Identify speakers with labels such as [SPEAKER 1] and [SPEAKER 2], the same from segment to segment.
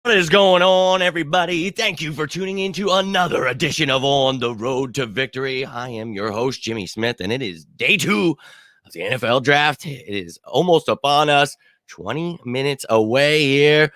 [SPEAKER 1] What is going on, everybody? Thank you for tuning in to another edition of On the Road to Victory. I am your host, Jimmy Smith, and it is day 2 of the NFL Draft. It is almost upon us, 20 minutes away here.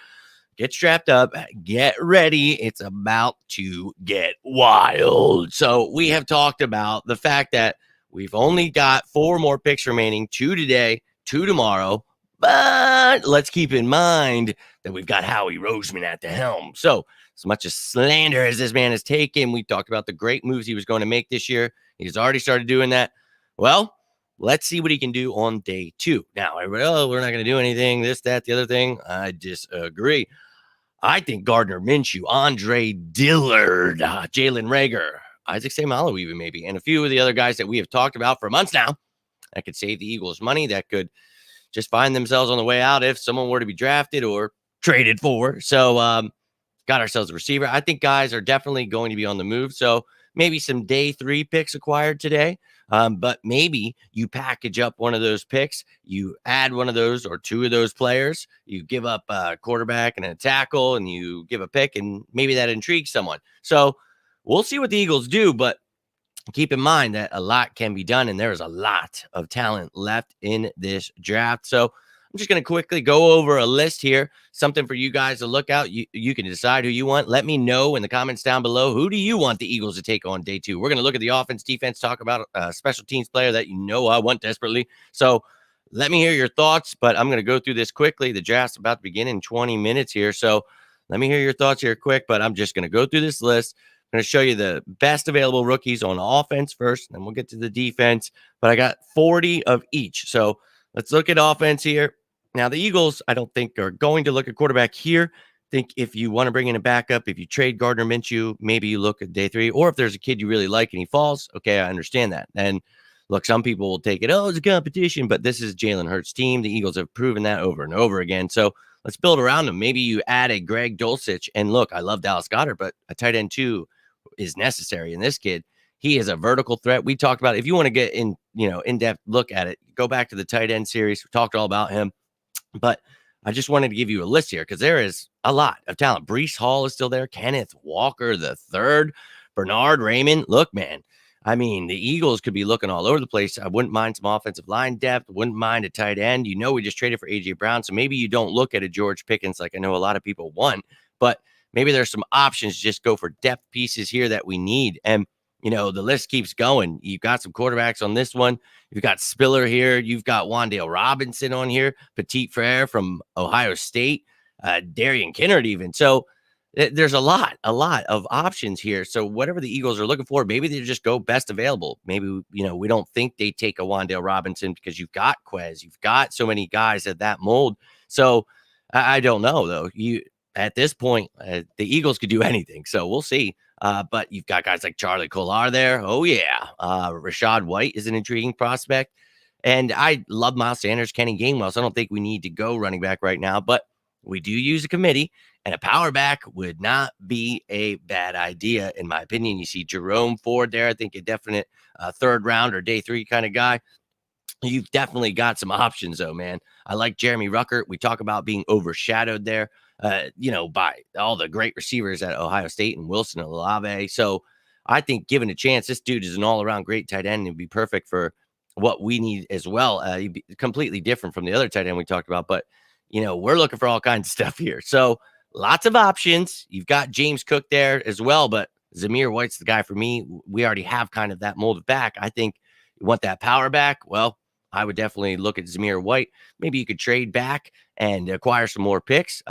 [SPEAKER 1] Get strapped up, get ready. It's about to get wild. So we have talked about the fact that we've only got 4 more picks remaining, 2 today, 2 tomorrow. But let's keep in mind that we've got Howie Roseman at the helm. So as much as slander as this man has taken, we talked about the great moves he was going to make this year. He's already started doing that. Well, let's see what he can do on day 2. Now, everybody, we're not going to do anything, this, that, the other thing. I disagree. I think Gardner Minshew, Andre Dillard, Jalen Reagor, Isaac Seumalo even maybe, and a few of the other guys that we have talked about for months now that could save the Eagles money, that could just find themselves on the way out if someone were to be drafted or traded for. So got ourselves a receiver. I think guys are definitely going to be on the move. So maybe some day 3 picks acquired today. But maybe you package up one of those picks, you add one of those or 2 of those players, you give up a quarterback and a tackle, and you give a pick, and maybe that intrigues someone. So we'll see what the Eagles do, but keep in mind that a lot can be done, and there is a lot of talent left in this draft. So I'm just going to quickly go over a list here, something for you guys to look out. You can decide who you want. Let me know in the comments down below, who do you want the Eagles to take on day 2? We're going to look at the offense, defense, talk about a special teams player that I want desperately. So let me hear your thoughts, but I'm going to go through this quickly. The draft's about to begin in 20 minutes here. So let me hear your thoughts here quick, but I'm just going to go through this list. I'm going to show you the best available rookies on offense first, and then we'll get to the defense. But I got 40 of each. So let's look at offense here. Now, the Eagles, I don't think, are going to look at quarterback here. I think if you want to bring in a backup, if you trade Gardner Minshew, maybe you look at day 3. Or if there's a kid you really like and he falls, okay, I understand that. And look, some people will take it, it's a competition, but this is Jalen Hurts' team. The Eagles have proven that over and over again. So let's build around him. Maybe you add a Greg Dulcich. And look, I love Dallas Goedert, but a tight end too is necessary. And this kid, he is a vertical threat. We talked about, if you want to get in-depth look at it, go back to the tight end series. We talked all about him, but I just wanted to give you a list here because there is a lot of talent. Breece Hall is still there. Kenneth Walker the third, Bernard Raymond. Look, man, I mean, the Eagles could be looking all over the place. I wouldn't mind some offensive line depth. Wouldn't mind a tight end. We just traded for A.J. Brown, so maybe you don't look at a George Pickens like I know a lot of people want, but maybe there's some options. Just go for depth pieces here that we need. And, the list keeps going. You've got some quarterbacks on this one. You've got Spiller here. You've got Wan'Dale Robinson on here. Petit Frere from Ohio State. Darian Kinnard even. So there's a lot of options here. So whatever the Eagles are looking for, maybe they just go best available. Maybe, we don't think they take a Wan'Dale Robinson because you've got Quez. You've got so many guys at that mold. So I don't know, though. At this point, the Eagles could do anything. So we'll see. But you've got guys like Charlie Kolar there. Oh, yeah. Rashad White is an intriguing prospect. And I love Miles Sanders, Kenny Gainwell. So I don't think we need to go running back right now. But we do use a committee. And a power back would not be a bad idea, in my opinion. You see Jerome Ford there. I think a definite 3rd round or day 3 kind of guy. You've definitely got some options, though, man. I like Jeremy Ruckert. We talk about being overshadowed there, by all the great receivers at Ohio State and Wilson and Olave. So I think given a chance, this dude is an all-around great tight end and would be perfect for what we need as well. He'd be completely different from the other tight end we talked about, but, we're looking for all kinds of stuff here. So lots of options. You've got James Cook there as well, but Zamir White's the guy for me. We already have kind of that molded back. I think you want that power back. Well, I would definitely look at Zamir White. Maybe you could trade back and acquire some more picks.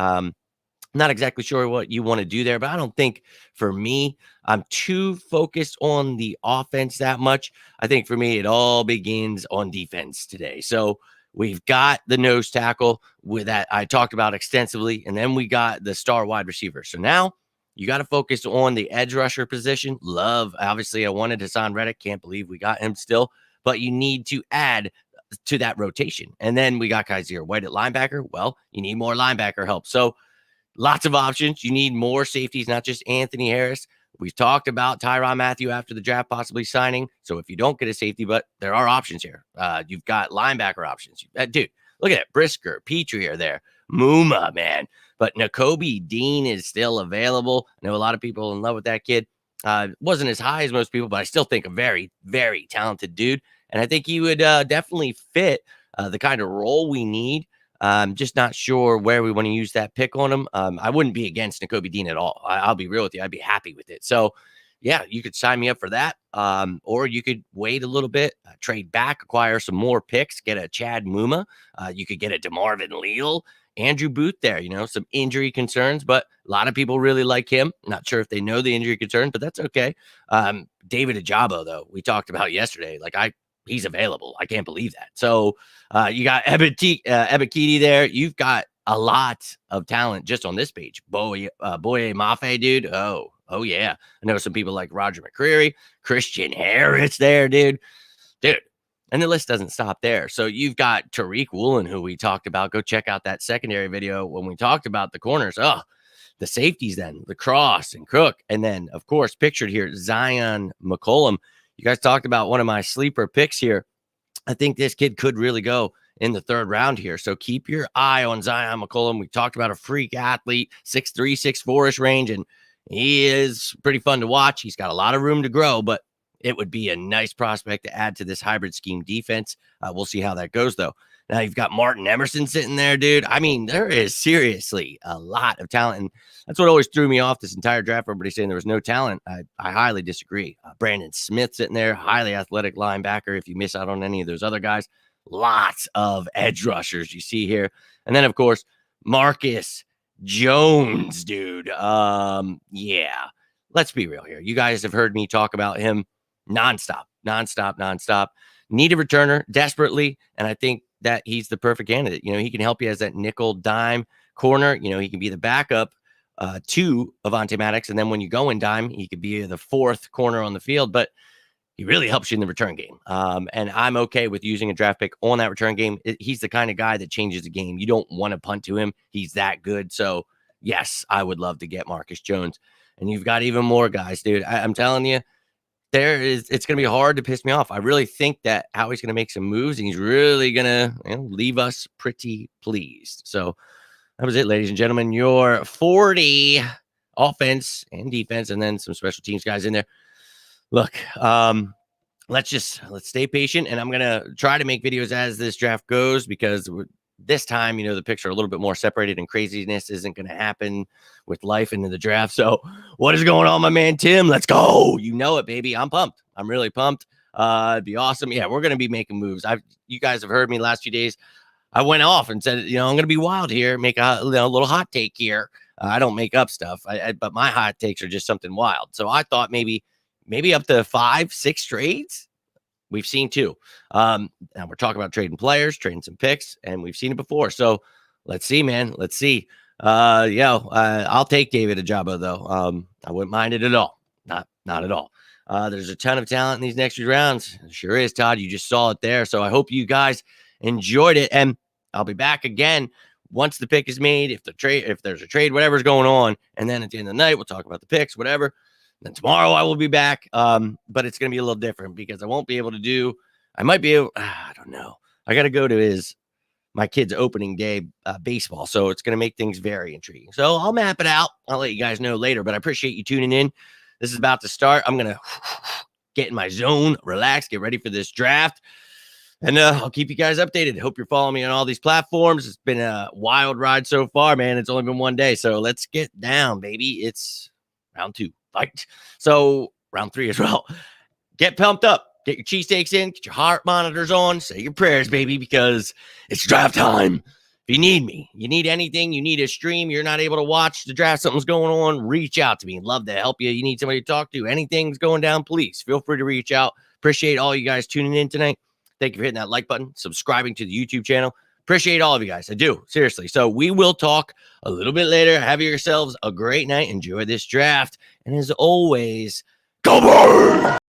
[SPEAKER 1] Not exactly sure what you want to do there, but I don't think for me, I'm too focused on the offense that much. I think for me, it all begins on defense today. So we've got the nose tackle with that I talked about extensively, and then we got the star wide receiver. So now you got to focus on the edge rusher position. Obviously, I wanted Hassan Reddick. Can't believe we got him still, but you need to add to that rotation. And then we got Kaiser White at linebacker. Well, you need more linebacker help. So lots of options. You need more safeties, not just Anthony Harris. We've talked about Tyrann Mathieu after the draft possibly signing. So if you don't get a safety, but there are options here. You've got linebacker options. Dude, look at it. Brisker, Petrie are there. Muma, man. But Nakobe Dean is still available. I know a lot of people in love with that kid. Wasn't as high as most people, but I still think a very, very talented dude. And I think he would definitely fit the kind of role we need. Just not sure where we want to use that pick on him. I wouldn't be against Nakobe Dean at all. I'll be real with you. I'd be happy with it. So, yeah, you could sign me up for that. Or you could wait a little bit, trade back, acquire some more picks, get a Chad Muma. You could get a DeMarvin Leal, Andrew Booth there, some injury concerns, but a lot of people really like him. Not sure if they know the injury concerns, but that's okay. David Ajabo, though, we talked about yesterday. He's available. I can't believe that. So you got Ebikidi there. You've got a lot of talent just on this page. Boye Mafe, dude. Oh, yeah. I know some people like Roger McCreary, Christian Harris there, dude. And the list doesn't stop there. So you've got Tariq Woolen, who we talked about. Go check out that secondary video when we talked about the corners. Oh, the safeties then, the Cross and Cook. And then, of course, pictured here, Zion McCollum. You guys talked about one of my sleeper picks here. I think this kid could really go in the third round here. So keep your eye on Zion McCollum. We talked about a freak athlete, 6'3", 6'4"-ish range, and he is pretty fun to watch. He's got a lot of room to grow, but it would be a nice prospect to add to this hybrid scheme defense. We'll see how that goes, though. Now you've got Martin Emerson sitting there, dude. I mean, there is seriously a lot of talent. And that's what always threw me off this entire draft. Everybody saying there was no talent. I highly disagree. Brandon Smith sitting there, highly athletic linebacker. If you miss out on any of those other guys, lots of edge rushers you see here. And then, of course, Marcus Jones, dude. Yeah, let's be real here. You guys have heard me talk about him nonstop. Need a returner desperately, and I think that he's the perfect candidate. He can help you as that nickel dime corner. He can be the backup to Avonte Maddox, and then when you go in dime, he could be the fourth corner on the field, but he really helps you in the return game. And I'm okay with using a draft pick on that return game. He's the kind of guy that changes the game. You don't want to punt to him. He's that good. So, yes, I would love to get Marcus Jones. And you've got even more guys, dude. I'm telling you, it's going to be hard to piss me off. I really think that Howie's going to make some moves, and he's really going to leave us pretty pleased. So that was it, ladies and gentlemen. Your 40 offense and defense, and then some special teams guys in there. Look, let's stay patient, and I'm going to try to make videos as this draft goes, because this time, the picks are a little bit more separated, and craziness isn't going to happen with life into the draft. So what is going on, my man, Tim? Let's go. You know it, baby. I'm pumped. I'm really pumped. It'd be awesome. Yeah, we're going to be making moves. You guys have heard me last few days. I went off and said, I'm going to be wild here, make a little hot take here. I don't make up stuff, but my hot takes are just something wild. So I thought maybe up to 5-6 trades. We've seen 2. Now we're talking about trading players, trading some picks, and we've seen it before. So let's see, man. Let's see. I'll take David Ajabo, though. I wouldn't mind it at all. Not at all. There's a ton of talent in these next few rounds. Sure is, Todd. You just saw it there. So I hope you guys enjoyed it. And I'll be back again once the pick is made. If there's a trade, whatever's going on. And then at the end of the night, we'll talk about the picks, whatever. Then tomorrow I will be back, but it's going to be a little different because I won't be able to do – I might be able – I don't know. I got to go to my kid's opening day baseball, so it's going to make things very intriguing. So I'll map it out. I'll let you guys know later, but I appreciate you tuning in. This is about to start. I'm going to get in my zone, relax, get ready for this draft, and I'll keep you guys updated. Hope you're following me on all these platforms. It's been a wild ride so far, man. It's only been one day, so let's get down, baby. It's round 2. Fight. So round 3 as well. Get pumped up. Get your cheesesteaks in. Get your heart monitors on. Say your prayers, baby, because it's draft time. If you need me, you need anything, you need a stream, you're not able to watch the draft, something's going on, reach out to me. Love to help you. You need somebody to talk to. Anything's going down, please feel free to reach out. Appreciate all you guys tuning in tonight. Thank you for hitting that like button, subscribing to the YouTube channel. Appreciate all of you guys. I do. Seriously. So we will talk a little bit later. Have yourselves a great night. Enjoy this draft. And as always, go Birds!